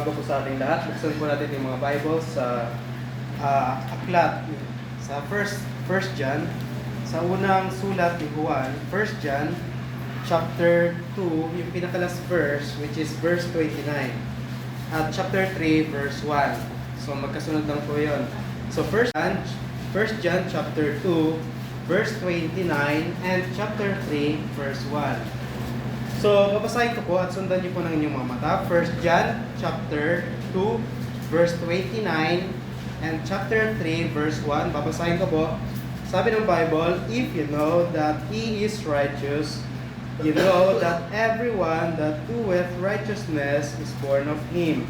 umaga po sa ating lahat. Buksan po natin yung mga Bible sa aklat sa First John. Sa unang sulat ni Juan, First John chapter 2, yung pinaka-last verse, which is verse 29. At chapter 3, verse 1. So magkasunod lang po yun. So First John chapter 2, verse 29, and chapter 3, verse 1. So, babasahin ko po at sundan niyo po ng inyong mga mata. 1 John chapter 2, verse 29, and chapter 3, verse 1. Babasahin ko po. Sabi ng Bible, if you know that He is righteous, you know that everyone that doeth righteousness is born of Him.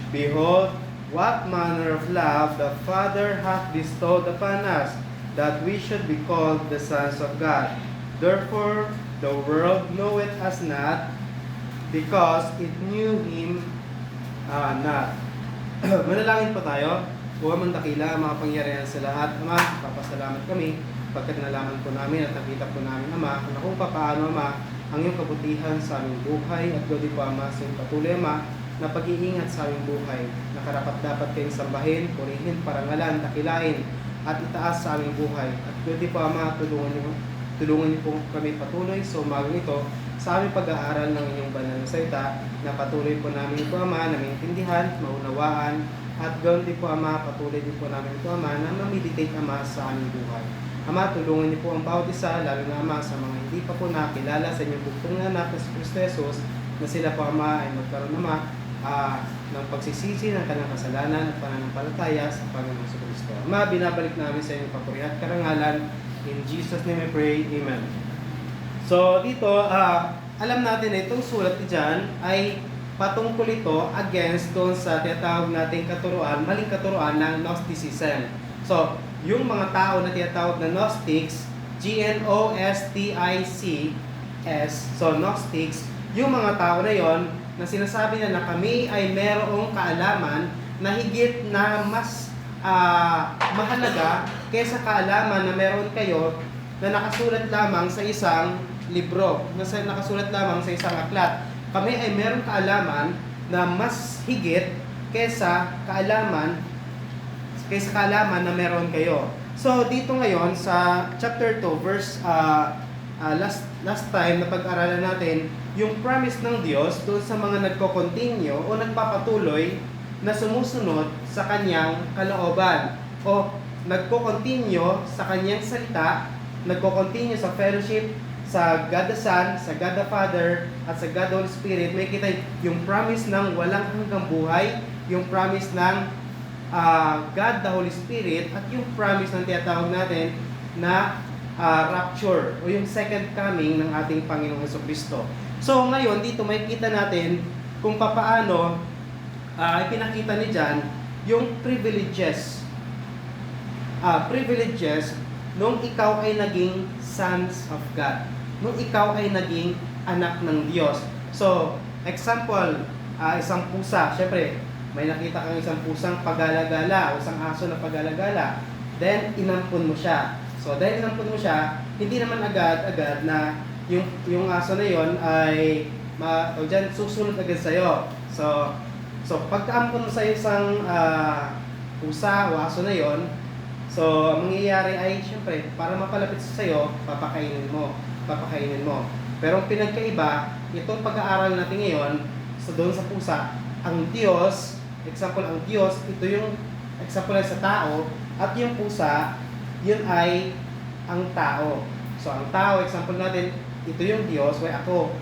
Behold, what manner of love the Father hath bestowed upon us, that we should be called the sons of God. Therefore, the world knoweth us not, because it knew Him not. Manalangin po tayo. Buwa man dakila, mga pangyarihan sa lahat. Ama, papasalamat kami pagkat nalaman po namin at nakita po namin, Ama, kung paano, Ama, ang iyong kabutihan sa aming buhay at gawin po, Ama, sa iyong patuloy, Ama, na pag-iingat sa aming buhay, na karapat-dapat kayong sambahin, purihin, parangalan, dakilain, at itaas sa aming buhay. At gawin po, Ama, tulungan niyo po kami patuloy sa umagang ito sa aming pag-aaral ng inyong banal na salita, na patuloy po namin ito, Ama, na maintindihan, maunawaan, at gawin din po, Ama, patuloy din po namin ito, Ama, na ma-meditate, Ama, sa aming buhay. Ama, tulungan niyo po ang bawat isa, lalo na, Ama, sa mga hindi pa po nakilala sa inyong bugtong na anak na si Kristo Jesus, na sila po, Ama, ay magkaroon, Ama, ng pagsisisi ng kanilang kasalanan at pananampalataya sa Panginoong Kristo. Ama, binabalik namin sa inyong papuri at karangalan. In Jesus' name I pray, Amen. So, dito, alam natin na itong sulat dyan ay patungkol ito against doon sa tinatawag nating katuruan, maling katuruan ng Gnosticism. So, yung mga tao na tinatawag na Gnostics, Gnostics, so Gnostics, yung mga tao na yon na sinasabi na kami ay merong kaalaman na higit na mas mahalaga kaysa kaalaman na meron kayo na nakasulat lamang sa isang libro, na nakasulat lamang sa isang aklat. Kami ay merong kaalaman na mas higit kaysa kaalaman na meron kayo. So dito ngayon sa chapter 2 verse last time na pag-aralan natin yung promise ng Diyos doon sa mga nagko-continue o nagpapatuloy na sumusunod sa kanyang kalooban o nagko-continue sa kanyang salita, nagko-continue sa fellowship sa God the Son, sa God the Father, at sa God the Holy Spirit. May kita yung promise ng walang hanggang buhay, yung promise ng God the Holy Spirit, at yung promise ng tinatawag natin na rapture o yung second coming ng ating Panginoong Jesucristo. So ngayon dito may kita natin kung papaano ipinakita ni John yung privileges nung ikaw ay naging sons of God, nung ikaw ay naging anak ng Diyos. So, example, isang pusa, syempre, may nakita kang isang pusang pagala-gala o isang aso na pagala-gala, then inampun mo siya. So, dahil inampun mo siya, hindi naman agad-agad na yung aso na yon ay susunod agad sa'yo. So pagkaampun mo sa isang pusa o aso na yon, so ang mangyayari ay syempre para mapalapit sa sayo, papakainin mo. Pero ang pinagkaiba, itong pag-aaral natin ngayon, so doon sa pusa, ang Diyos, example ang Diyos, ito yung example sa tao, at yung pusa, yun ay ang tao. So ang tao, example natin, ito yung Diyos, ako.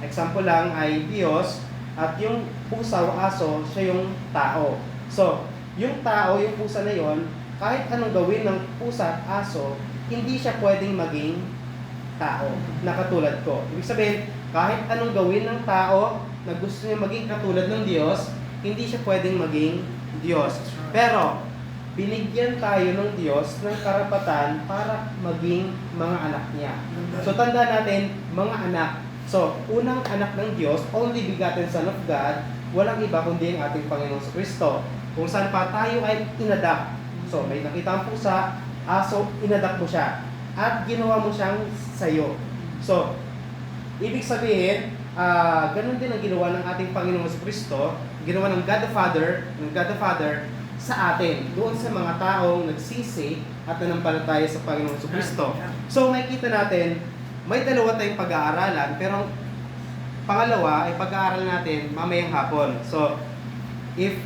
Example lang ay Diyos, at yung pusa o aso, siya yung tao. So, yung tao, yung pusa na yon, kahit anong gawin ng pusa at aso, hindi siya pwedeng maging tao na katulad ko. Ibig sabihin, kahit anong gawin ng tao na gusto niya maging katulad ng Diyos, hindi siya pwedeng maging Diyos. Pero, binigyan tayo ng Diyos ng karapatan para maging mga anak niya. So, tandaan natin, mga anak. So, unang anak ng Diyos, only begotten Son of God, walang iba kundi ang ating Panginoong Kristo. Kung saan pa tayo ay inadak. So, may nakita ang pusa, aso, inadak mo siya. At ginawa mo siyang sayo. So, ibig sabihin, ganun din ang ginawa ng ating Panginoong Kristo ginawa ng God the Father sa atin, doon sa mga taong nagsisi at nanampalataya sa Panginoong Jesucristo. So makikita natin, may dalawa tayong pag-aaralan, pero pangalawa ay pag-aaral natin mamayang hapon. So, if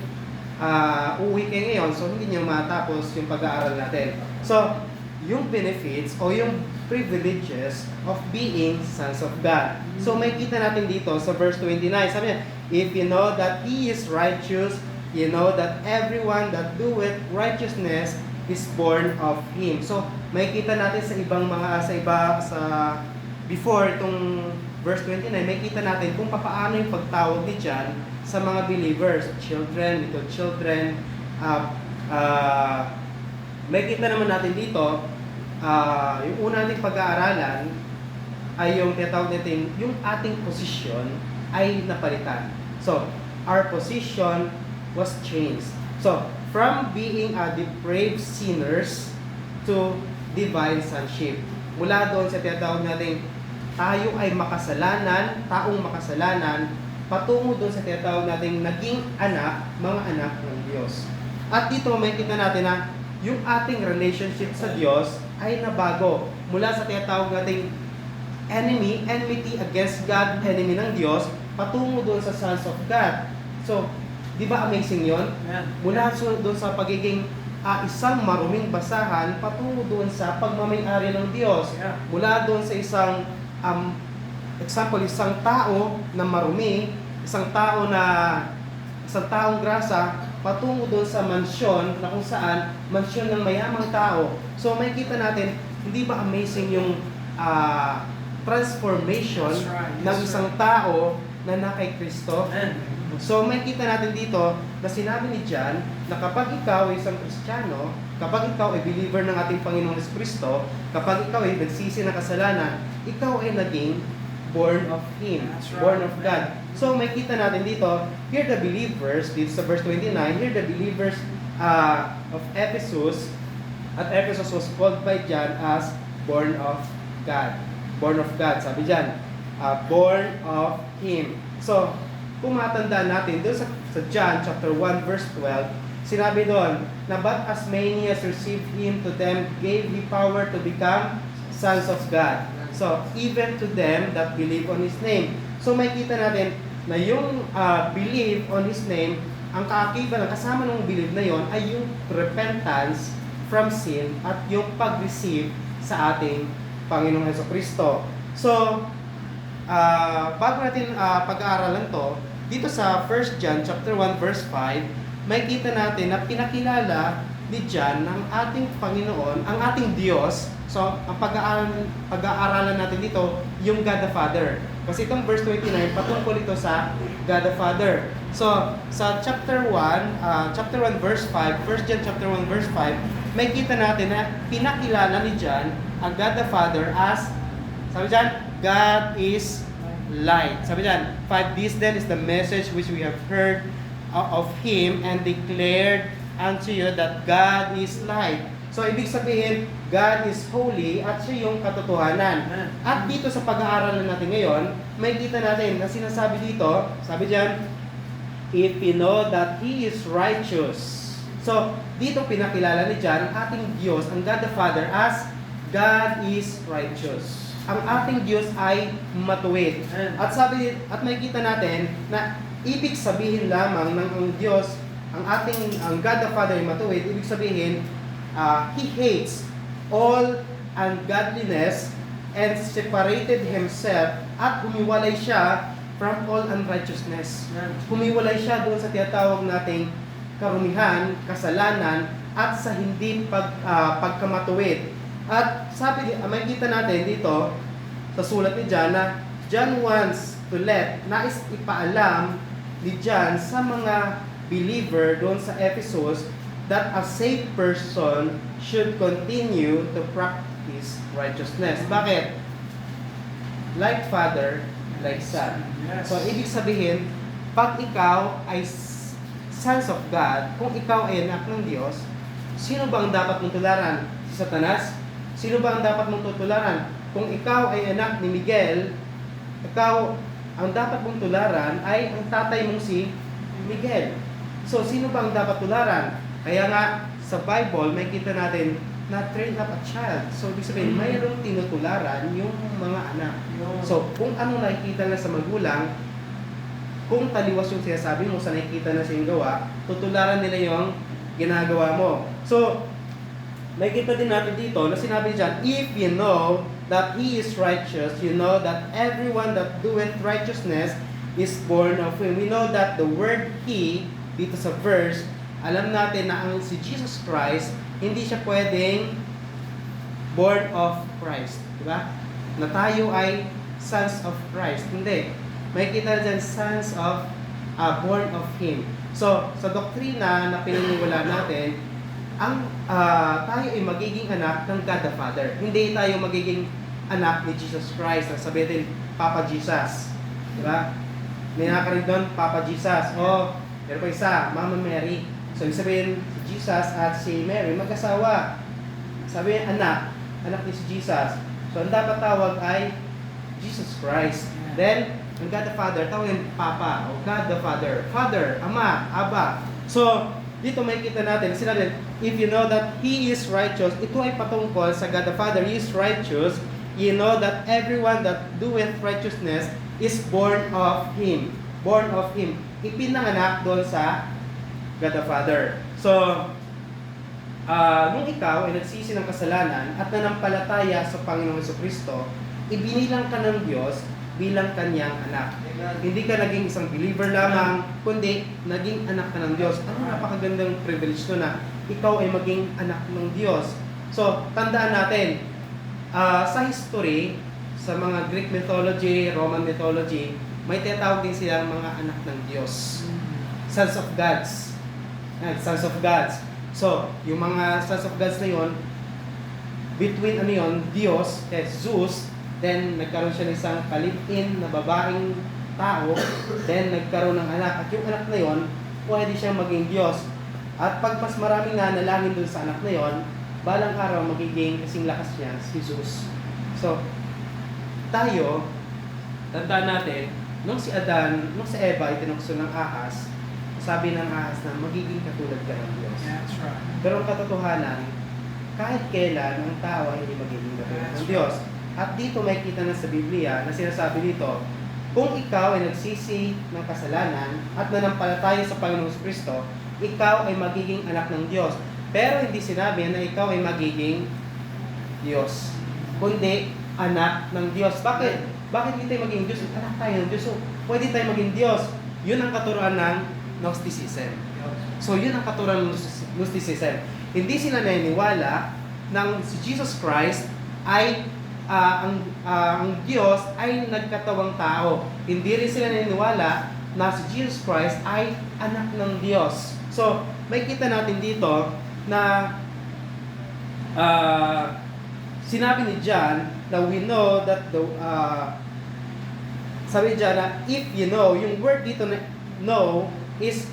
uuwi kayo ngayon, so hindi nyo matapos yung pag-aaral natin. So, yung benefits o yung privileges of being sons of God. So, makikita natin dito sa verse 29. Sabi niya, if you know that He is righteous, you know that everyone that doeth righteousness is born of Him. So, makikita natin sa ibang before itong verse 29, makikita natin kung paano yung pagtawag ni John sa mga believers, children, little children. Makikita naman natin dito, yung una nating pag-aaralan ay yung tinatawag natin, yung ating position ay napalitan. So, our position was changed. So, from being a depraved sinners to divine sonship. Mula doon sa tinatawag natin, tayo ay taong makasalanan, patungo doon sa tinatawag natin naging mga anak ng Diyos. At dito makikita natin na yung ating relationship sa Diyos ay nabago. Mula sa tinatawag natin enmity against God, enemy ng Diyos, patungo doon sa sons of God. So, di ba amazing yon? Mula doon sa pagiging isang maruming basahan, patungo doon sa pagmamay-ari ng Diyos. Mula doon sa isang isang tao na marumi, isang taong grasa, patungo doon sa mansyon na kung saan mansyon ng mayamang tao. So makikita natin, hindi ba amazing yung transformation ng isang tao na kay Kristo? So makikita natin dito na sinabi ni John na kapag ikaw ay isang Kristiyano, kapag ikaw ay believer ng ating Panginoong Jesucristo, kapag ikaw ay nagsisi ng kasalanan, ikaw ay naging born of Him, born of God. So makikita natin dito, here the believers, dito sa verse 29, here the believers of Ephesus, at Ephesus was called by John as born of God. Born of God, sabi dyan, born of Him. So, kung matandaan natin, doon sa John chapter 1 verse 12, sinabi doon, na but as many as received Him, to them gave He power to become sons of God. So, even to them that believe on His name. So, makikita natin na yung believe on His name, ang kaakibat, ang kasama ng believe na yon ay yung repentance from sin at yung pag-receive sa ating Panginoong Jesucristo. So, bago natin pag-aaralan to, dito sa 1 John chapter 1 verse 5, makikita natin na pinakilala ni John ng ating Panginoon, ang ating Diyos. So, ang pag-aaralan natin dito, yung God the Father. Kasi itong verse 29, patungkol ito sa God the Father. So, sa chapter 1 verse 5, 1 John chapter 1 verse 5, makikita natin na pinakilala ni John ang God the Father as, sabi dyan, God is light. Sabi dyan, 5, this then is the message which we have heard of Him and declared unto you that God is light. So, ibig sabihin, God is holy at siya yung katotohanan. At dito sa pag-aaralan natin ngayon, may kita natin na sinasabi dito, sabi dyan, if you know that He is righteous. So, dito pinakilala ni John, ang ating Diyos, ang God the Father, as God is righteous. Ang ating Diyos ay matuwid. At makikita natin na ibig sabihin lamang ng ang Diyos, ang God the Father ay matuwid, ibig sabihin, He hates all ungodliness and separated Himself at humiwalay siya from all unrighteousness. Humiwalay siya doon sa tinatawag nating karumihan, kasalanan, at sa hindi pagkamatuwid. At makikita natin dito sa sulat ni John na John wants to nais ipaalam ni John sa mga believer doon sa Ephesus that a saved person should continue to practice righteousness. Bakit? Like father, like son. So, ibig sabihin, pag ikaw ay sons of God, kung ikaw ay anak ng Diyos, sino ba ang dapat mong tularan? Si Satanas? Sino ba ang dapat mong tutularan? Kung ikaw ay anak ni Miguel, ang dapat mong tularan ay ang tatay mong si Miguel. So, sino bang dapat tularan? Kaya nga, sa Bible, may kita natin na train up a child. So, ibig sabihin, mayroong tinutularan yung mga anak. So, kung ano nakikita na sa magulang, kung taliwas yung sinasabi mo sa nakikita na siyang gawa, tutularan nila yung ginagawa mo. So, may kita din natin dito na sinabi dyan, if you know that He is righteous, you know that everyone that doeth righteousness is born of Him. We know that the word He, dito sa verse, alam natin na ang si Jesus Christ, hindi siya pwedeng born of Christ. Diba? Na tayo ay sons of Christ. Hindi. May kita dyan, sons of, born of Him. So, sa doktrina na pininiwala natin, ang tayo ay magiging anak ng God the Father. Hindi tayo magiging anak ni Jesus Christ. Sabihin, Papa Jesus. Diba? May nakakarig doon, Papa Jesus. O, pero pa isa, Mama Mary. So, sabihin, si Jesus at si Mary, mag-asawa. Sabihin, anak ni si Jesus. So, ang dapat tawag ay Jesus Christ. Then, ang God the Father, tawagin Papa o God the Father. Father, Ama, Aba. So, dito may kita natin, sinabi, if you know that He is righteous, ito ay patungkol sa God the Father, He is righteous, you know that everyone that doeth righteousness is born of Him. Born of Him. Ipinanganak doon sa God the Father. So, nung ikaw ay nagsisi ng kasalanan at nanampalataya sa Panginoong Jesucristo, ibinilang ka ng Diyos bilang Kanyang anak. Hindi ka naging isang believer lamang, kundi naging anak ka ng Diyos. Ano napakagandang privilege to na ikaw ay maging anak ng Diyos. So, tandaan natin, sa history, sa mga Greek mythology, Roman mythology, may tinatawag din silang mga anak ng Diyos. Sons of gods. Sons of gods. So, yung mga sons of gods na yun, between Diyos, Zeus, then nagkaroon siya ng isang kalipin na babaeng tao, then nagkaroon ng anak. At yung anak na yon, pwede siyang maging Diyos. At pag mas maraming nanalangin dun sa anak na yon, balang araw magiging kasing lakas niya, si Zeus. So, tayo, tandaan natin, nung si Eva ay tinukso ng ahas, sabi ng ahas na magiging katulad ka ng Diyos. That's right. Pero ang katotohanan, kahit kailan ang tao ay hindi magiging katulad ng Diyos. At dito may kita na sa Biblia na sinasabi dito, kung ikaw ay nagsisi ng kasalanan at nanampalataya sa Panginoong Jesucristo, ikaw ay magiging anak ng Diyos. Pero hindi sinabi na ikaw ay magiging Diyos, kundi anak ng Diyos. Bakit? Bakit hindi tayo maging Diyos? Anak tayo ng Diyos. So, pwede tayo maging Diyos. Yun ang katuruan ng Gnosticism. So, yun ang katuruan ng Gnosticism. Hindi sila naniniwala ng si Jesus Christ ay ang Diyos ay nagkatawang tao. Hindi rin sila naniniwala na si Jesus Christ ay anak ng Diyos. So, may kita natin dito na sinabi ni John na we know that sabi John na if you know, yung word dito na know is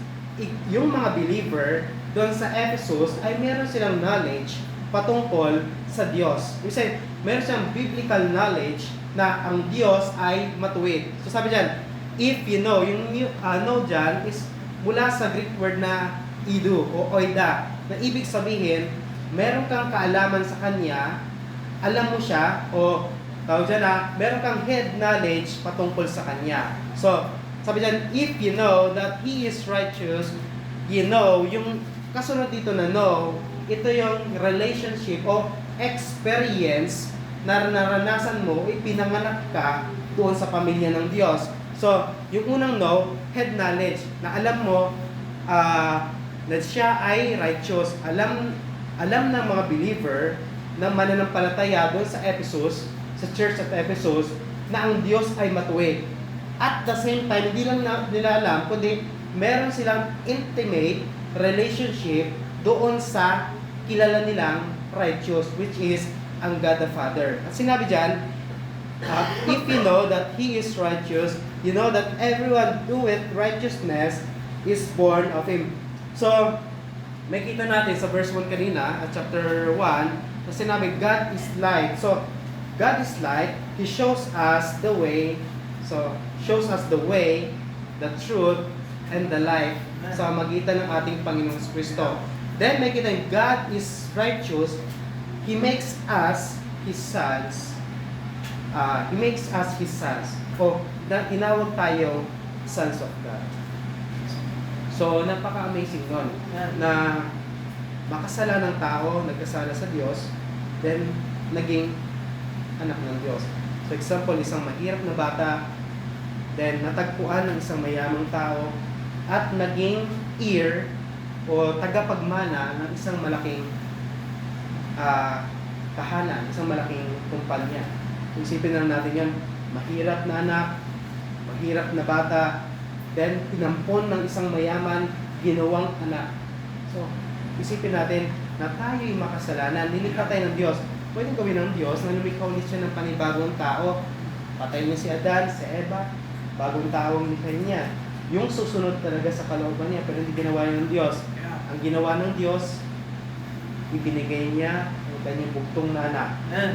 yung mga believer doon sa Ephesus ay meron silang knowledge patungkol sa Diyos. Kasi meron siyang biblical knowledge na ang Diyos ay matuwid. So sabi dyan, if you know, yung know dyan is mula sa Greek word na idu o oida, na ibig sabihin, meron kang kaalaman sa Kanya, alam mo siya, o tawag dyan na, meron kang head knowledge patungkol sa Kanya. So, sabi dyan, if you know that He is righteous, you know, yung kasunod dito na know, ito yung relationship o experience na naranasan mo, ipinanganak ka doon sa pamilya ng Diyos. So, yung unang know, head knowledge, na alam mo na siya ay righteous. Alam ng mga believer na mananampalataya doon sa Ephesus, sa church at Ephesus, na ang Diyos ay matuwid. At the same time, hindi lang nila alam, kundi meron silang intimate relationship doon sa kilala nilang righteous, which is ang God the Father. At sinabi dyan, if you know that He is righteous, you know that everyone doeth righteousness is born of Him. So, may kita natin sa verse 1 kanina, at chapter 1, na sinabi, God is light. So, God is light. He shows us the way, the truth, and the life sa magitan ng ating Panginoong Kristo. Then may kita God is righteous. He makes us His sons. He makes us His sons. O tinawag tayo sons of God. So napaka-amazing nun na makasala ng tao, nagkasala sa Diyos, then naging anak ng Diyos. So example, isang mahirap na bata, then natagpuan ng isang mayamang tao at naging heir o tagapagmana ng isang malaking tahanan, isang malaking kumpanya. Isipin lang natin yan, mahirap na anak, mahirap na bata, then pinampon ng isang mayaman, ginawang anak. So, isipin natin na tayo'y makasalanan, nilikha tayo ng Diyos. Pwede gawin ng Diyos na lumikha ulit siya ng panibagong tao. Patay niya si Adan, si Eva, bagong tao ang likha niya. Yung susunod talaga sa kalooban niya, pero hindi ginawa ng Diyos. Ang ginawa ng Diyos, ibinigay niya ang kanyang bugtong na anak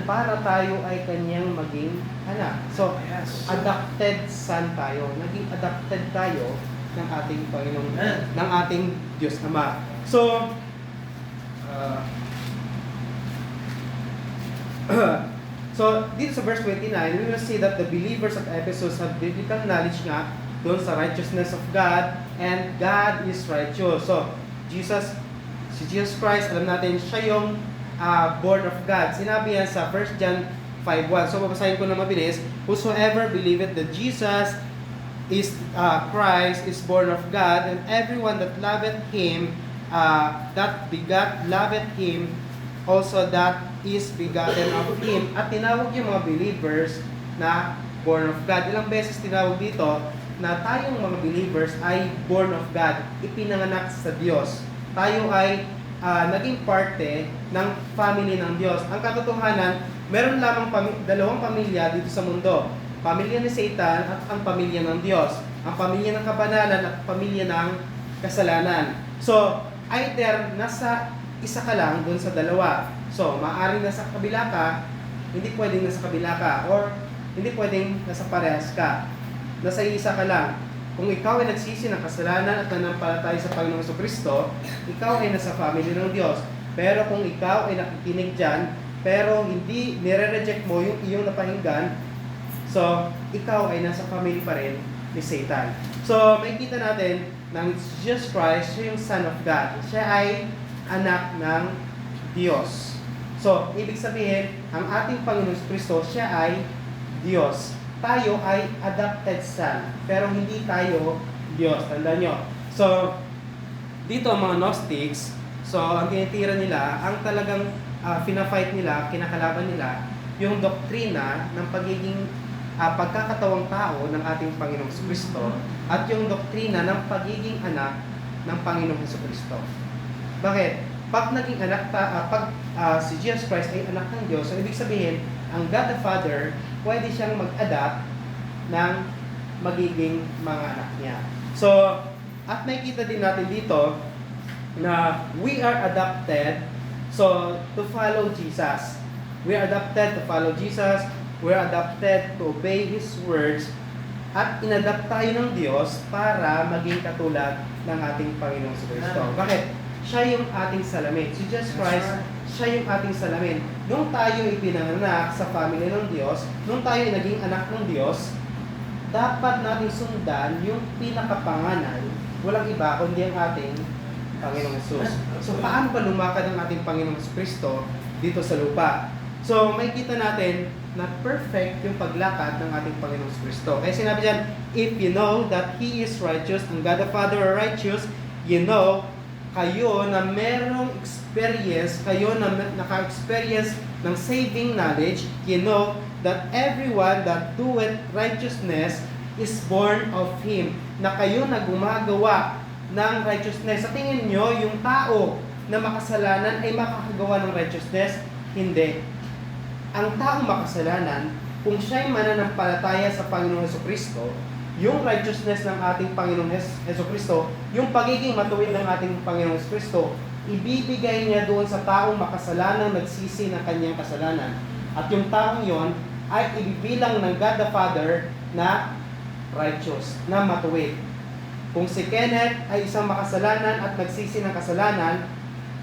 para tayo ay kanyang maging anak. So, adopted son tayo. Naging adopted tayo ng ating Panginoon, ng ating Diyos Ama. So, so dito sa verse 29, we will see that the believers of Ephesus have biblical knowledge nga doon sa righteousness of God, and God is righteous. So, si Jesus Christ, alam natin, siya yung born of God. Sinabi yan sa 1 John 5:1. So, babasahin ko na mabilis. Whosoever believeth that Jesus is Christ is born of God, and everyone that loveth Him, that begat, loveth Him, also that is begotten of Him. At tinawag yung mga believers na born of God. Ilang beses tinawag dito na tayong mga believers ay born of God, ipinanganak sa Diyos. Tayo ay naging parte ng family ng Diyos. Ang katotohanan, meron lamang dalawang pamilya dito sa mundo. Pamilya ni Satan at ang pamilya ng Diyos. Ang pamilya ng kabanalan at pamilya ng kasalanan. So, either nasa isa ka lang doon sa dalawa. So, maaaring nasa kabila ka, hindi pwedeng nasa kabila ka, or hindi pwedeng nasa parehas ka. Nasa isa ka lang. Kung ikaw ay nagsisi ng kasalanan at nanampalataya sa Panginoong Jesucristo, ikaw ay nasa family ng Diyos. Pero kung ikaw ay nakikinig dyan, pero hindi nire-reject mo yung iyong napahinggan, so ikaw ay nasa family pa rin ni Satan. So makikita natin ng Jesus Christ, siya yung Son of God. Siya ay anak ng Diyos. So ibig sabihin, ang ating Panginoong Jesucristo, siya ay Diyos. Tayo ay adopted son, pero hindi tayo Diyos. Tandaan nyo. So, dito mga Gnostics, so ang tinitira nila, ang talagang fina-fight nila, kinakalaban nila, yung doktrina ng pagiging pagkakatawang tao ng ating Panginoong Jesucristo at yung doktrina ng pagiging anak ng Panginoong Jesucristo. Bakit? Pag naging anak si Jesus Christ ay anak ng Diyos, so ibig sabihin, ang God the Father, pwede siyang mag-adapt ng magiging mga anak niya. So, at makikita din natin dito na we are adopted to follow Jesus. We are adopted to follow Jesus. We are adopted to obey His words. At inadapt tayo ng Diyos para maging katulad ng ating Panginoong Jesucristo. Bakit? Siya yung ating salamin. Si Jesus Christ, siya yung ating salamin. Nung tayo ipinanganak sa family ng Diyos, nung tayo naging anak ng Diyos, dapat natin sundan yung pinakapangalan, walang iba kundi ang ating Panginoong Jesus. So paano ba lumakad ang ating Panginoong Jesucristo dito sa lupa? So makikita natin na perfect yung paglakad ng ating Panginoong Jesucristo. Kaya sinabi diyan, if you know that He is righteous and God the Father are righteous, you know, kayo na merong experience, kayo na naka-experience ng saving knowledge, you know that everyone that doeth righteousness is born of Him. Na kayo na gumagawa ng righteousness. Sa tingin nyo, yung tao na makasalanan ay makakagawa ng righteousness? Hindi. Ang taong makasalanan, kung siya'y mananampalataya sa Panginoong Jesucristo, yung righteousness ng ating Panginoong Jesucristo, yung pagiging matuwid ng ating Panginoong Jesucristo, ibibigay niya doon sa taong makasalanan, nagsisi ng kanyang kasalanan. At yung taong yon ay ibibilang ng God the Father na righteous, na matuwid. Kung si Kenneth ay isang makasalanan at nagsisi ng kasalanan,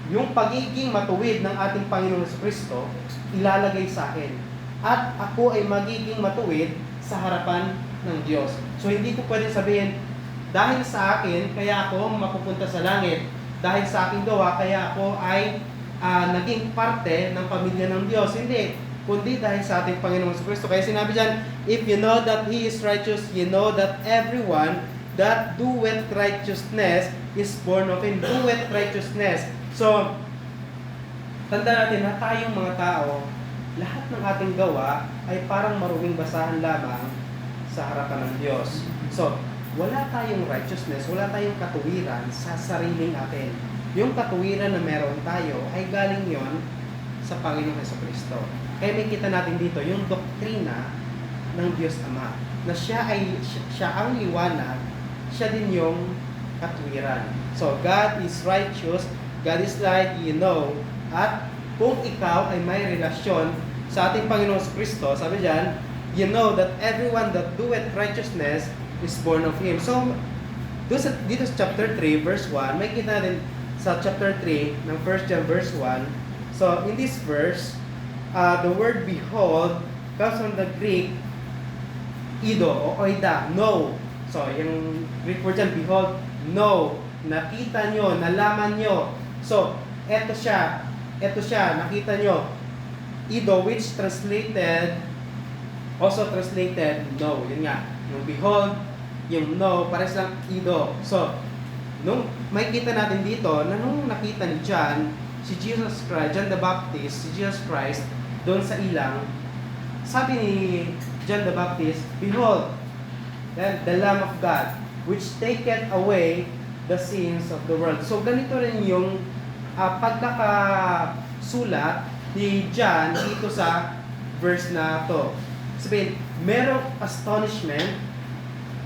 yung pagiging matuwid ng ating Panginoong Kristo, ilalagay sa akin. At ako ay magiging matuwid sa harapan ng Diyos. So hindi ko pwede sabihin, dahil sa akin, kaya ako mapupunta sa langit. Dahil sa aking gawa, kaya ako ay naging parte ng pamilya ng Diyos. Hindi. Kundi dahil sa ating Panginoong Kristo. Kaya sinabi dyan, if you know that He is righteous, you know that everyone that doeth righteousness is born of Him. Doeth righteousness. So, tanda natin na tayong mga tao, lahat ng ating gawa ay parang maruming basahan lamang sa harapan ng Diyos. So, wala tayong righteousness, wala tayong katuwiran sa sariling atin. Yung katuwiran na meron tayo ay galing yon sa Panginoong Jesucristo. Kaya may kita natin dito yung doktrina ng Diyos Ama, na siya ang liwanag, siya din yung katuwiran. So, God is righteous, God is light, you know, at kung ikaw ay may relasyon sa ating Panginoong Kristo, sabi diyan, you know that everyone that doeth righteousness is born of Him. So, dito sa chapter 3, verse 1, may kita natin sa chapter 3 ng 1 John verse 1. So, in this verse, the word behold comes from the Greek ido o oida, know. So, yung Greek word dyan, behold, know. Nakita nyo, nalaman nyo. So, eto siya, nakita nyo. Ido, which also translated know. Yun nga, yung behold, yung know, pares lang ido. So, nung may kita natin dito, na nung nakita ni John, si Jesus Christ, John the Baptist, si Jesus Christ, doon sa ilang, sabi ni John the Baptist, behold, the Lamb of God, which taketh away the sins of the world. So, ganito rin yung pagkakasulat ni John dito sa verse na to. Sabihin, merong astonishment,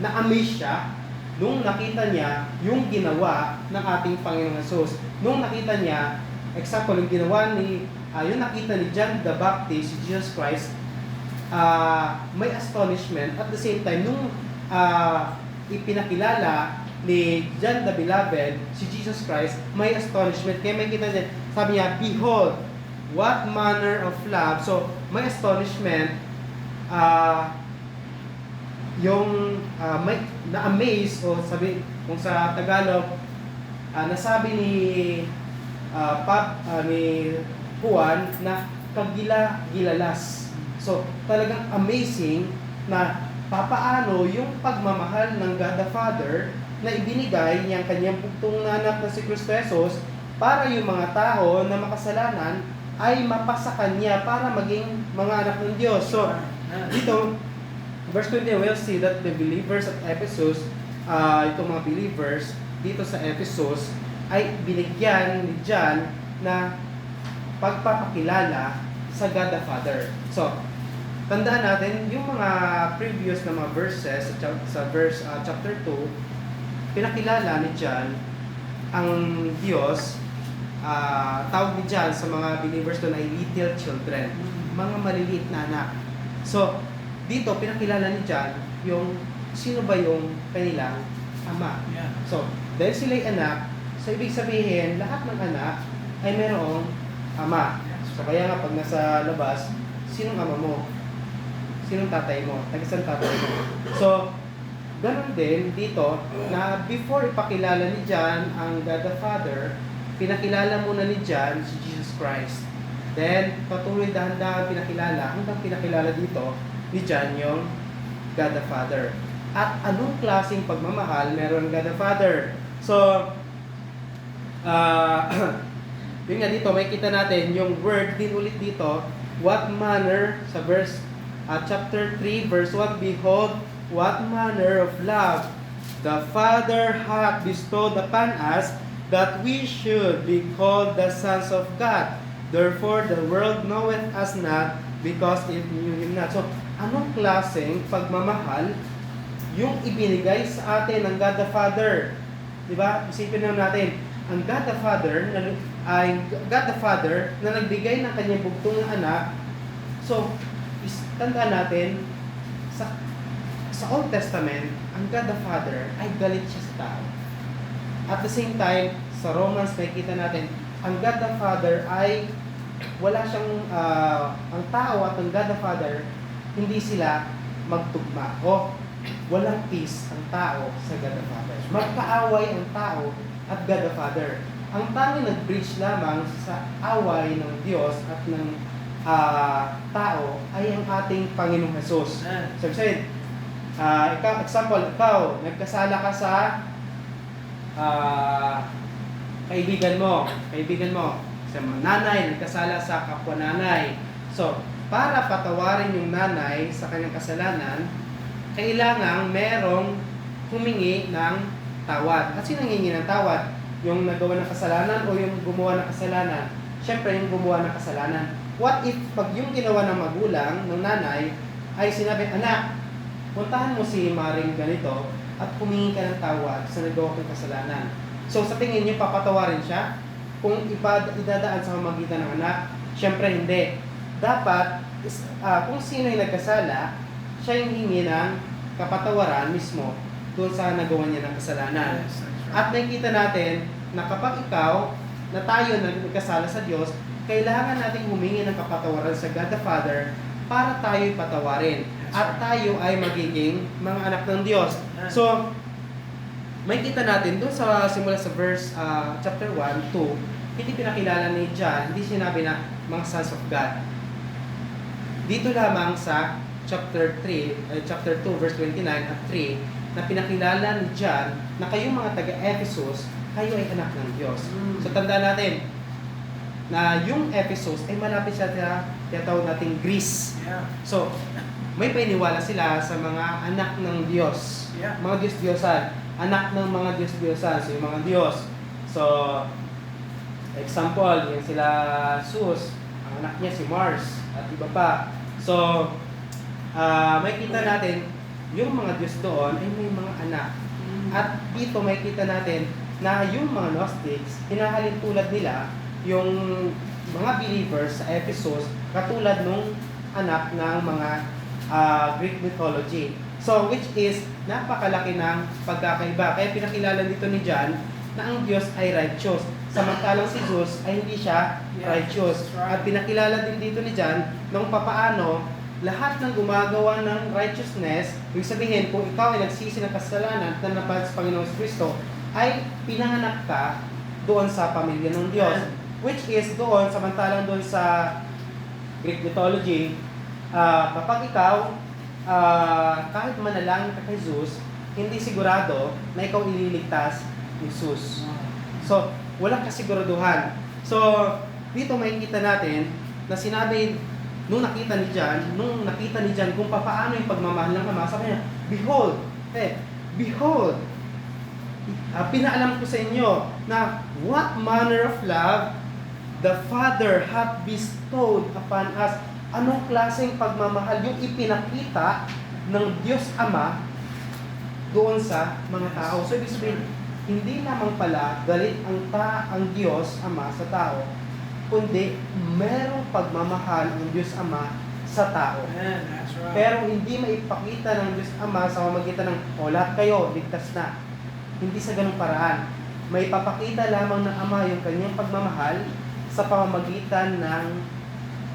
na-amaze siya nung nakita niya yung ginawa ng ating Panginoong Jesus. Nung nakita niya, example, yung ginawa yung nakita ni John the Baptist, si Jesus Christ, may astonishment. At the same time, nung ipinakilala ni John the Beloved, si Jesus Christ, may astonishment. Kaya may kita niya, sabi niya, behold, what manner of love. So, may astonishment, may na-amaze, o sabi, kung sa Tagalog, nasabi ni Juan na kagila-gilalas. So, talagang amazing na papaano yung pagmamahal ng God the Father na ibinigay niyang kanyang bugtong na anak na si Kristo Jesus para yung mga tao na makasalanan ay mapasa kanya para maging mga anak ng Diyos. So, dito, verse 20, we'll see that the believers at Ephesus, itong mga believers dito sa Ephesus, ay binigyan ni John na pagpapakilala sa God the Father. So, tandaan natin, yung mga previous na mga verses sa verse chapter 2, pinakilala ni John ang Diyos, tawag ni John sa mga believers doon ay little children, mga maliliit na anak. So, dito, pinakilala ni John yung sino ba yung kanilang ama. So, dahil sila'y anak, so ibig sabihin, lahat ng anak ay mayroong ama. So, kaya nga, pag nasa labas, sinong ama mo? Sinong tatay mo? Tagisan tatay mo? So, ganun din dito, na before ipakilala ni John ang God the Father, pinakilala muna ni John si Jesus Christ. Then, patuloy dahan-dahan pinakilala, hanggang pinakilala dito ni John yung God the Father. At anong klaseng pagmamahal meron God the Father? So, yun nga dito, may kita natin yung word din ulit dito, what manner, sa verse, chapter 3, verse 1, behold, what manner of love the Father hath bestowed upon us, that we should be called the sons of God. Therefore, the world knoweth us not, because it knew Him not. So, anong klaseng pagmamahal yung ibinigay sa atin ng God the Father? Diba? Isipin na natin, ang God the Father na nagbigay ng kanyang bugtong na anak. So, tandaan natin, sa sa Old Testament, ang God the Father ay galit siya sa tao. At the same time, sa Romans, makikita natin, ang God the Father ay wala siyang, ang tao at ang God the Father, hindi sila magtugma o walang peace ang tao sa God the Father. Magkaaway ang tao at God the Father. Ang tanging nag-bridge lamang sa away ng Diyos at ng tao ay ang ating Panginoong Jesus. So, ikaw, nagkasala ka sa kaibigan mo, sa nanay, nagkasala sa kapwa nanay. So, para patawarin yung nanay sa kanyang kasalanan, kailangang merong humingi ng tawad. At sino hingi ng tawad? Yung nagawa ng kasalanan o yung gumawa ng kasalanan? Siyempre, yung gumawa ng kasalanan. What if, pag yung ginawa ng magulang, ng nanay, ay sinabi, anak, puntahan mo si Maring ganito at humingi ka ng tawad sa nagawa kong kasalanan. So, sa tingin niyo, papatawarin siya? Kung idadaan sa pamamagitan ng anak? Siyempre, hindi. Dapat, kung sino yung nagkasala, siya yung hingi ng kapatawaran mismo doon sa nagawa niya ng kasalanan. At nakikita natin na kapag ikaw, na tayo nagkasala sa Diyos, kailangan nating humingi ng kapatawaran sa God the Father para tayo'y patawarin. At tayo ay magiging mga anak ng Diyos. So, makikita natin doon sa simula sa verse chapter 1, 2, hindi pinakilala ni John, hindi sinabi na mga sons of God. Dito lamang sa chapter 2, verse 29 at 3, na pinakilala ni John na kayong mga taga-Ephesus, kayo ay anak ng Diyos. So tandaan natin na yung Ephesus ay malapit sa tinatawag nating Greece. So, may paniniwala sila sa mga anak ng Diyos. Mga Diyos-Diyosan. Anak ng mga Diyos-Diyosan. So, yung mga Diyos. So, example, yung sila Zeus, ang anak niya si Mars, at iba pa. So, may kita natin, yung mga Diyos doon ay may mga anak. At dito may kita natin na yung mga Gnostics, hinahalin tulad nila yung mga believers sa Ephesus katulad nung anak ng mga Greek mythology. So, which is napakalaki ng pagkakaiba. Kaya pinakilala dito ni John na ang Diyos ay righteous. Samantalang si Zeus ay hindi siya righteous. At pinakilala din dito ni John nung papaano lahat ng gumagawa ng righteousness, ibig sabihin, kung ikaw ay nagsisi ng kasalanan at nanapad sa Panginoon Kristo, ay pinanganak ka doon sa pamilya ng Diyos. Which is doon, samantalang doon sa Greek mythology, kapag ikaw, kahit manalangin ka kay Zeus, hindi sigurado na ikaw ililigtas ni Zeus. So, walang kasiguraduhan. So, dito makikita natin na sinabi nung nakita ni John kung paano yung pagmamahal ng Ama, sabi niya, behold, pinaalam ko sa inyo na what manner of love the Father hath bestowed upon us. Anong klaseng pagmamahal yung ipinakita ng Diyos Ama doon sa mga tao. So, ibig sabihin, hindi lamang pala galit ang Diyos Ama sa tao, kundi merong pagmamahal ng Diyos Ama sa tao. That's right. Pero hindi maipakita ng Diyos Ama sa pamamagitan ng, lahat kayo, ligtas na. Hindi sa ganung paraan. May papakita lamang ng Ama yung kanyang pagmamahal sa pamamagitan ng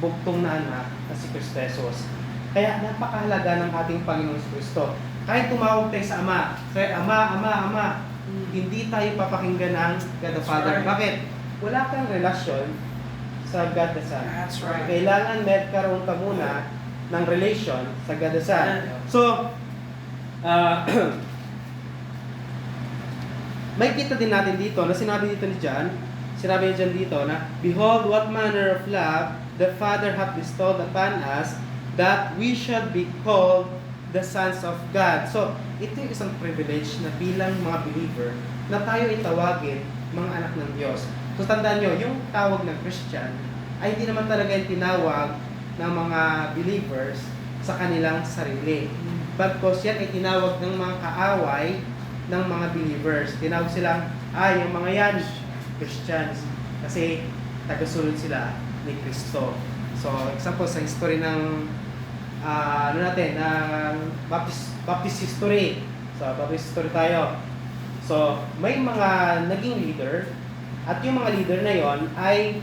bugtong na anak na si Kristo Jesus. Kaya napakahalaga ng ating Panginoon Kristo. Kahit tumawag tayo sa Ama, kaya Ama, hindi tayo papakinggan ng God the Father. Bakit? Wala kang relasyon sa God the Son. That's right. Kailangan magkaroon ka muna ng relation sa God the Son. So, may kita din natin dito na sinabi ni John dito na, behold, what manner of love the Father hath bestowed upon us, that we should be called the sons of God. So, ito yung isang privilege na bilang mga believer na tayo itawagin mga anak ng Diyos. So, tandaan nyo, yung tawag ng Christian ay hindi naman talaga yung tinawag ng mga believers sa kanilang sarili. Bagkos yan ay tinawag ng mga kaaway ng mga believers. Tinawag silang, yung mga yan, Christians. Kasi tagasunod sila ni Kristo. So, example, sa history ng ano natin, Baptist history. So, Baptist history tayo. So, may mga naging leader at yung mga leader na yon ay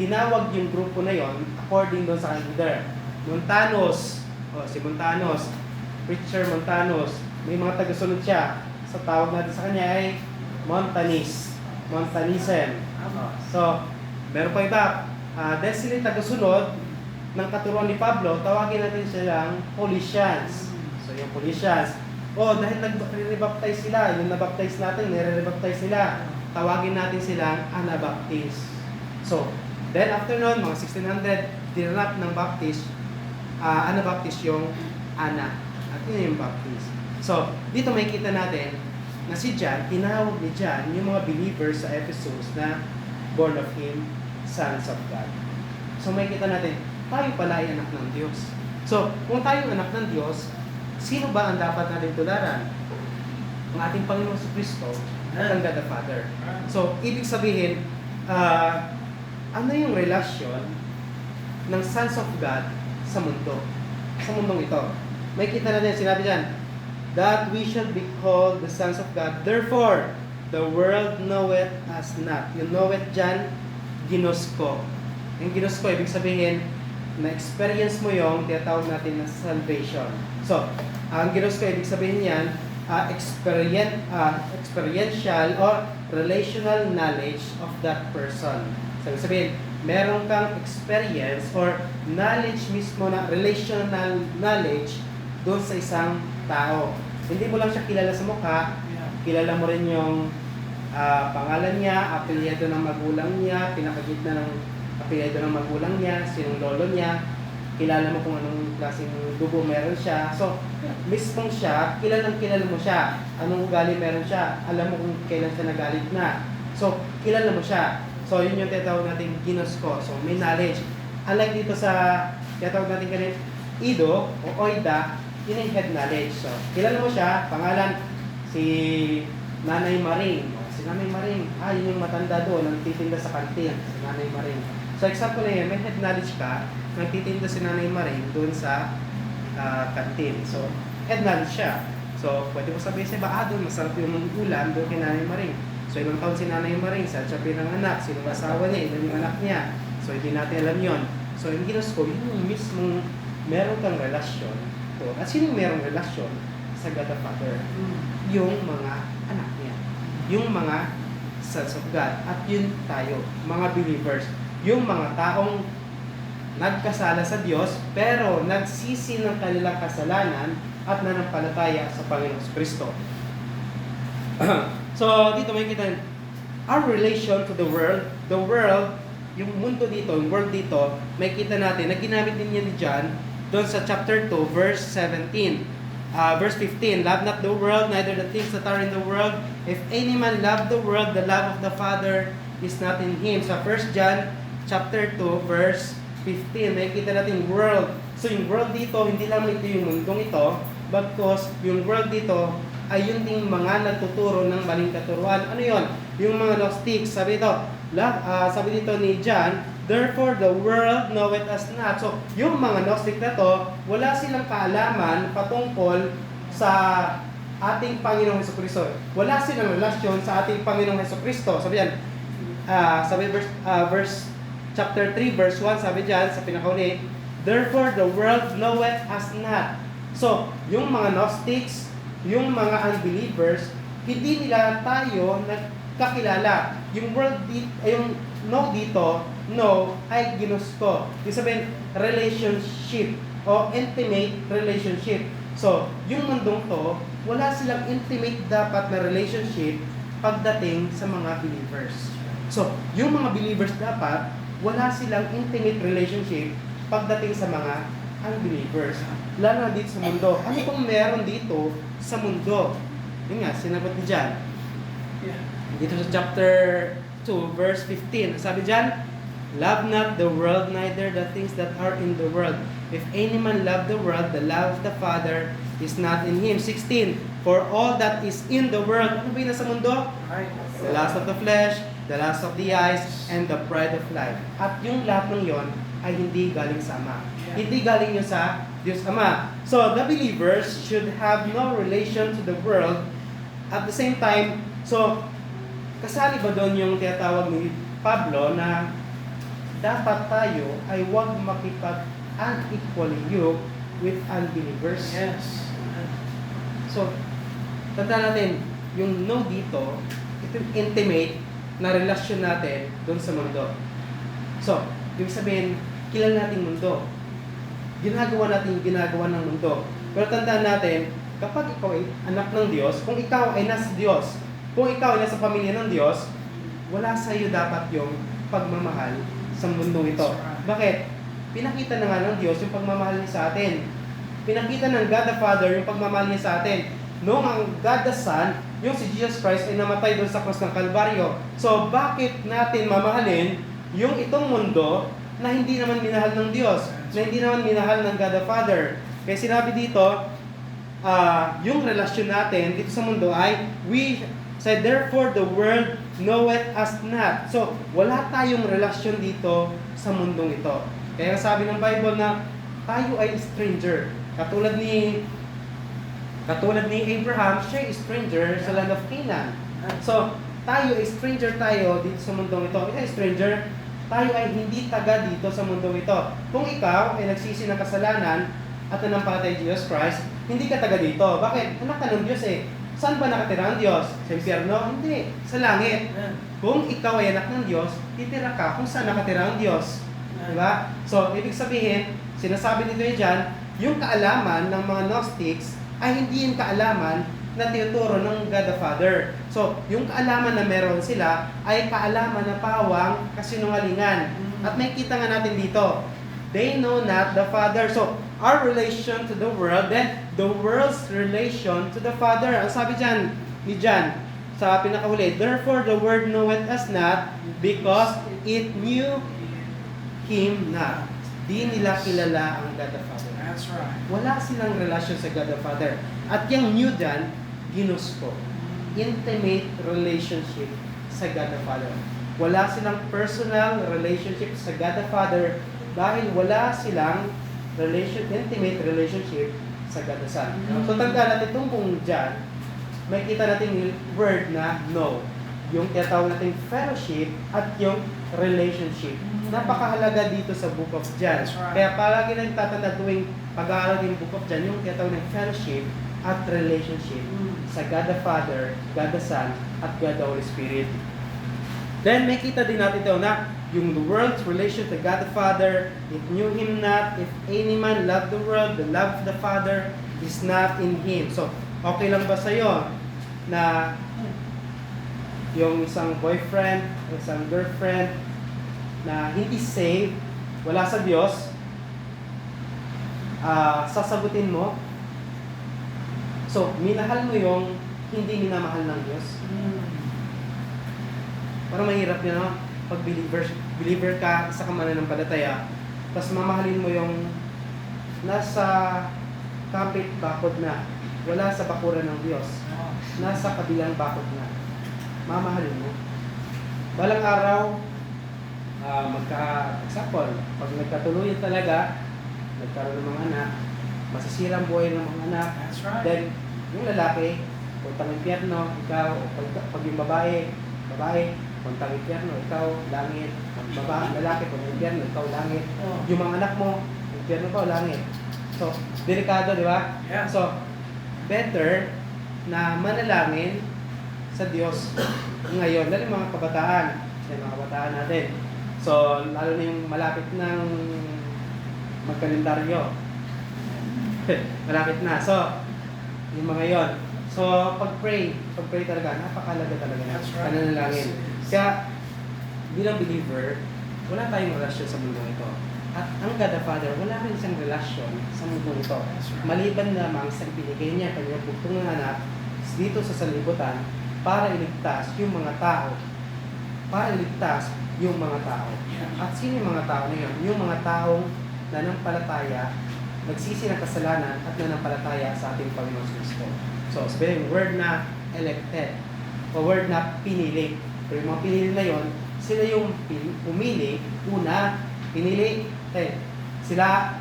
tinawag yung grupo na yon according doon sa leader. Montanos, si Montanos, Preacher Montanos, may mga tagasunod siya. So, tawag natin sa kanya ay Montanism. So, meron pa iba. Dahil sila tagasunod ng katuruan ni Pablo, tawagin natin silang Paulicians. So, yung Paulicians. Dahil nag-rebaptize sila, yung nabaptize natin, nire-rebaptize sila. Tawagin natin silang Anabaptist. So, then after nun, mga 1600, dinanap ng Baptist, Anabaptist yung Ana. At yun yung Baptist. So, dito makikita natin na si John, tinawag ni John yung mga believers sa Ephesus na born of him, sons of God. So, makikita natin, tayo pala ay anak ng Diyos. So, kung tayo anak ng Diyos, sino ba ang dapat natin tularan? Ang ating Panginoon Kristo at ang God the Father. So, ibig sabihin, ano yung relasyon ng sons of God sa mundo? Sa mundong ito. May kita natin, sinabi dyan, that we shall be called the sons of God. Therefore, the world knoweth us not. Yung knoweth dyan, ginosko. Yung ginosko, ibig sabihin, na-experience mo yung tinatawag natin na salvation. So, ang ginosko, ibig sabihin yan, experiential or relational knowledge of that person. So, ibig sabihin, meron kang experience or knowledge mismo na relational knowledge doon sa isang tao. Hindi mo lang siya kilala sa mukha, kilala mo rin yung pangalan niya, apelyido ng magulang niya, pinakagitna ng apelyido ng magulang niya, sinong lolo niya, kilala mo kung anong klaseng dugo meron siya. So, mismong siya, kilala mo siya. Anong ugali meron siya, alam mo kung kailan siya nagalit na. So, kilala mo siya. So, yun yung tinatawag natin ginosko. So, may knowledge. Unlike dito sa tinatawag natin kanina, Ido o Oida, yun yung head knowledge. So, kilala mo siya, pangalan, si Nanay Maring. Si Nanay Maring, yun yung matanda doon, nagtitinda sa kantin, si Nanay Maring. So, example na yun, may head knowledge ka, nagtitinda si Nanay Maring doon sa kantin. So, head knowledge siya. So, pwede mo sabihin sa iba, doon, masarap yung ulam doon kay Nanay Maring. So, ilang taon si Nanay Maring, saan siya pinanganak, sino ang asawa niya, ilan yung anak niya. So, hindi natin alam yun. So, yung ginosko, yun yung mismong meron kang relasyon. At sino merong relasyon sa God the Father? Yung mga anak niya. Yung mga sons of God. At yun tayo, mga believers. Yung mga taong nagkasala sa Diyos, pero nagsisi ng kanilang kasalanan at nanampalataya sa Panginoon Kristo. So, dito may kita, our relation to the world, yung mundo dito, yung world dito, may kita natin, na ginamit din niya ni John, doon sa chapter 2, verse 17. Verse 15, love not the world, neither the things that are in the world. If any man love the world, the love of the Father is not in him. Sa 1 John, chapter 2, verse 15, may kita natin world. So, yung world dito, hindi lang ito yung mundong ito, because yung world dito, ay yun ding mga nagtuturo ng maling katuruan. Ano yun? Yung mga Gnostics, sabi dito ni John, therefore the world knoweth us not. So, yung mga Gnostic na to, wala silang kaalaman patungkol sa ating Panginoong Hesukristo. Wala silang relasyon sa ating Panginoong Hesukristo. Sabi yan, verse chapter 3, verse 1, sabi dyan, sa pinakauli, therefore the world knoweth us not. So, yung mga Gnostics, yung mga unbelievers, hindi nila tayo nagkakilala. Yung yung no ay ginosko. Ibig sabihin, relationship o intimate relationship. So, yung mundong to, wala silang intimate dapat na relationship pagdating sa mga believers. So, yung mga believers dapat, wala silang intimate relationship pagdating sa mga unbelievers. Lalo na dito sa mundo. Ano kung meron dito sa mundo? Yun nga, sinagot ni John. Dito sa chapter 2, verse 15. Sabi dyan, love not the world, neither the things that are in the world. If any man love the world, the love of the Father is not in him. 16. For all that is in the world, ano ba yun nasa mundo? The lust of the flesh, the lust of the eyes, and the pride of life. At yung lahat ng yon ay hindi galing sa Ama. Hindi galing yun sa Diyos Ama. So, the believers should have no relation to the world. At the same time, so, kasali ba doon yung tinatawag ni Pablo na dapat tayo ay huwag makipag-unequally yoke with unbelievers? Yes. So, tanda natin, yung no dito, ito yung intimate na relasyon natin doon sa mundo. So, ibig sabihin, kilala natin mundo. Ginagawa natin yung ginagawa ng mundo. Pero tandaan natin, kapag ikaw ay anak ng Diyos, kung ikaw ay nasa Diyos, kung ikaw ay nasa pamilya ng Diyos, wala sa iyo dapat yung pagmamahal sa mundong ito. Bakit? Pinakita na nga ng Diyos yung pagmamahal niya sa atin. Pinakita ng God the Father yung pagmamahal niya sa atin. Noong ang God the Son, yung si Jesus Christ ay namatay doon sa cross ng Kalbaryo. So, bakit natin mamahalin yung itong mundo na hindi naman minahal ng Diyos, na hindi naman minahal ng God the Father? Kaya sinabi dito, yung relasyon natin dito sa mundo ay, we said, therefore the world knoweth us not. So, wala tayong relasyon dito sa mundong ito. Kaya sabi ng Bible na tayo ay stranger. Katulad ni Abraham, siya ay stranger sa land of Canaan. So, tayo ay stranger tayo dito sa mundong ito. Ito ay stranger, tayo ay hindi taga dito sa mundong ito. Kung ikaw ay nagsisi ng kasalanan at nanampalatay Jesus Christ, hindi ka taga dito. Bakit? Anak ka ng Diyos eh. Saan ba nakatira ang Diyos? Sa impyerno? Hindi. Sa langit. Kung ikaw ay anak ng Diyos, titira ka kung saan nakatira ang Diyos. Diba? So, ibig sabihin, sinasabi nito dyan, yung kaalaman ng mga Gnostics ay hindi yung kaalaman na tinuturo ng God the Father. So, yung kaalaman na meron sila ay kaalaman na pawang kasinungalingan. At makikita nga natin dito, they know not the Father. So, our relation to the world, then the world's relation to the Father. Ang sabi dyan, ni John, sa pinakahuli, therefore the world knoweth us not, because it knew Him not. Di nila kilala ang God the Father. That's right. Wala silang relasyon sa God the Father. At yung new dyan, ginusto. Intimate relationship sa God the Father. Wala silang personal relationship sa God the Father dahil wala silang intimate relationship sa God the Son. So tanda natin itong buong dyan, may kita natin yung word na no. Yung tinatawag natin fellowship at yung relationship. Napakahalaga dito sa Book of John. Right. Kaya palagi nang tatanda tuwing pag-aaral ng Book of John, yung tinatawag ng fellowship at relationship sa God the Father, God the Son, at God the Holy Spirit. Then may kita din natin ito na yung the world's relation to God the Father, it knew Him not. If any man love the world, the love of the Father is not in him. So, okay lang ba sa'yo na yung isang boyfriend, isang girlfriend na hindi saved, wala sa Diyos, sasagutin mo? So, minahal mo yung hindi minamahal ng Diyos? Parang mahirap yun, no? Pag believer ka, isa ka mananampalataya, tapos mamahalin mo yung nasa kapit bakod na, wala sa bakuran ng Diyos, nasa kabilang bakod na, mamahalin mo. Balang araw, example, pag nagkatuluyan talaga, nagkaroon ng mga anak, masisira ang buhay ng mga anak. That's right. Then, yung lalaki, puntang impyerno, ikaw, pag yung babae, puntang impyerno, ikaw, langit. Lalaki, puntang impyerno, ikaw, langit. Yung mga anak mo, impyerno ka o langit. So, delikado, di ba? Yeah. So, better na manalangin sa Diyos ngayon. Lalo yung mga kabataan. Yung mga kabataan natin. So, lalo na yung malapit ng magkalendaryo. Malapit na. So, yung mga yon. So, pag-pray talaga, napakalaga talaga na. That's right. Pananalangin. Kaya, bilang believer, wala tayong relasyon sa mundo ito. At ang God the Father, wala rin siyang relasyon sa mundo ito. That's right. Maliban lamang sa ibinigay niya kanyang bugtong ng anak dito sa sanlibutan para iligtas yung mga tao. At sino yung mga tao na yun? Yung mga taong nanampalataya, nagsisi ng kasalanan at nanampalataya sa ating Panginoon Kristo. So, sabihin, word na elected, o word na pinili. Pero yung mga pinili na yon, sila yung pumili, pinili, sila,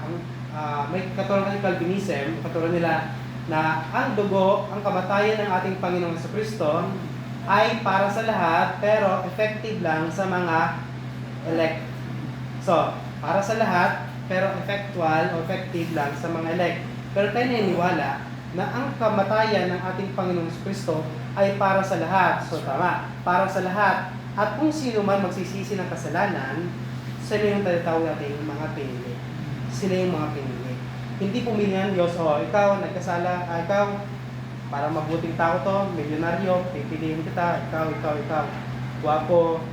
may katulad ng Calvinism, katulad nila, na ang dugo, ang kamatayan ng ating Panginoong Jesucristo ay para sa lahat, pero effective lang sa mga elect. So, para sa lahat, pero effective lang sa mga elect. Pero tayo naniniwala na ang kamatayan ng ating Panginoong Jesucristo ay para sa lahat. So, tama, para sa lahat. At kung sino man magsisisi ng kasalanan, sila yung tatawag natin yung mga pinili. Sila yung mga pinili. Hindi pumili ng Diyos, ikaw, nagkasala, ikaw, para mabuting tao to, milyonaryo, pipiliin kita, ikaw, guwapo,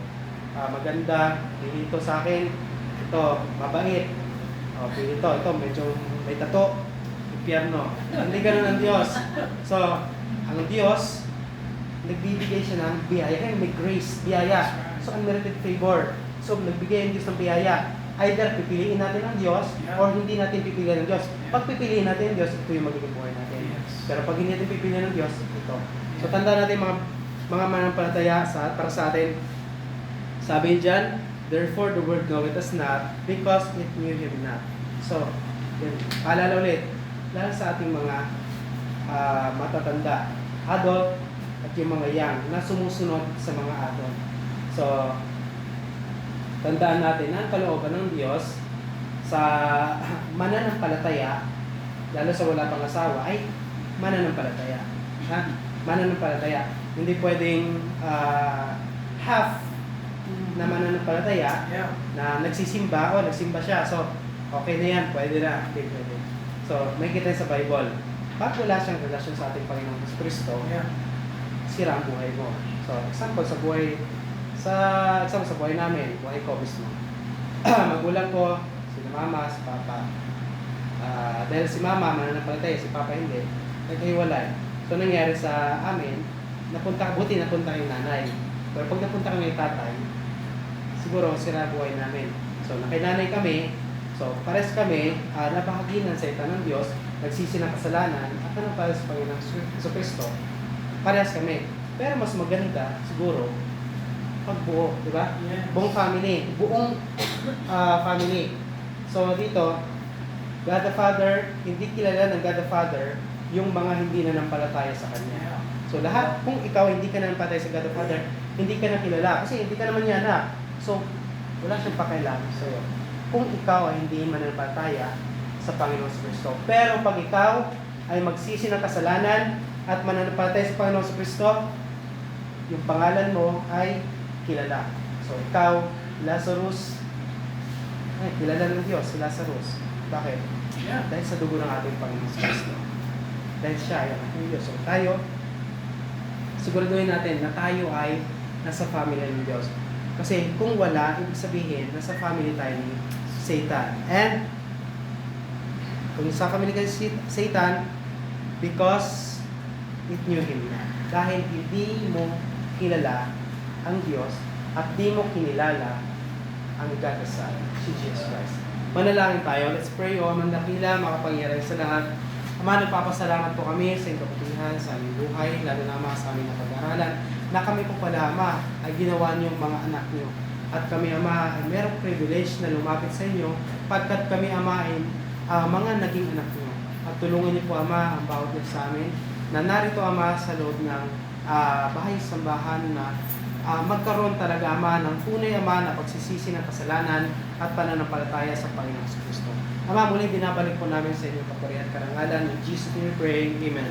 maganda, pili ito sa akin, ito, mabait, pili ito, medyo may tato, impyerno. Hindi ganun ang Diyos. So, ang Diyos, nagbibigay siya ng biyaya, may grace, biyaya. So, unmerited favor. So, nagbigay ang Diyos ng biyaya. Either pipiliin natin ang Diyos or hindi natin pipiliin ang Diyos. Pag pipiliin natin ang Diyos, ito yung magiging buhay natin. Pero pag hindi natin pipiliin ang Diyos, ito. So tanda natin mga manampalataya para sa atin. Sabi dyan, therefore the world knoweth us not because it knew Him not. So, yun. Paalala ulit, lalo sa ating mga matatanda, adult, at yung mga young na sumusunod sa mga adult. So, tandaan natin na ang kalooban ng Diyos sa mananampalataya, lalo sa wala pang asawa, ay mananampalataya. Mananampalataya. Hindi pwedeng half na mananampalataya na nagsisimba o nagsimba siya. So, okay na yan, pwede na. Hindi pwede. So, may kita sa Bible. Pag wala siyang relasyon sa ating Panginoong Jesucristo, sira ang buhay mo. So, example sa buhay namin, buhay ko mismo. Magulang ko, sila mama, si papa. Dahil si mama mananampalataya, si papa hindi, nagkahiwalay. So nangyari sa amin, napunta yung nanay. Pero pag napunta kami yung tatay, siguro sira buhay namin. So nakinanay kami, so pares kami, nabahaginan sa ita ng Diyos, nagsisi ng kasalanan, at ano para sa Panginoong Jesucristo, parehas kami. Pero mas maganda, siguro, pagbuo, di ba? Yes. Buong family. So dito, God the Father, hindi kilala ng God the Father yung mga hindi nanampalataya sa Kanya. So lahat, kung ikaw hindi ka nanampalataya sa God the Father, hindi ka na kilala. Kasi hindi ka naman niya anak. So, wala siyang pakialam sa'yo. Kung ikaw ay hindi mananampalataya sa Panginoon Kristo. Pero pag ikaw ay magsisi ng kasalanan at mananampalataya sa Panginoon Kristo, yung pangalan mo ay kilala. So, ikaw, Lazarus, ay, kilala ng Diyos, si Lazarus. Bakit? Dahil sa dugo ng ating Panginoon Kristo. Dahil siya ay anak ng Diyos. So, tayo, siguraduhin natin na tayo ay nasa family ng Diyos. Kasi kung wala, ibig sabihin, nasa family tayo ni Satan. And, kung sa family kayo si Satan, because it knew Him na. Dahil hindi mo kilala ang Diyos at di mo kinilala ang God the Son, si Jesus Christ. Manalangin tayo. Let's pray. O Amang dakila, makapangyarihan sa lahat. Ama, nagpapasalamat po kami sa iyong kabutihan, sa aming buhay, lalo na mga sa aming napag-aralan, na kami po pala, Ama, ay ginawa niyong mga anak niyo. At kami, Ama, ay merong privilege na lumapit sa inyo, pagkat kami, Ama, ay mga naging anak niyo. At tulungan niyo po, Ama, ang bawat niyo sa amin, na narito, Ama, sa loob ng bahay-sambahan na magkaroon talaga, Ama, ng tunay, Ama, na pagsisisi ng kasalanan at pananampalataya sa Panginoong Kristo. Ama, muli binabalik po namin sa inyong papuri at karangalan. In Jesus' name we pray. Amen.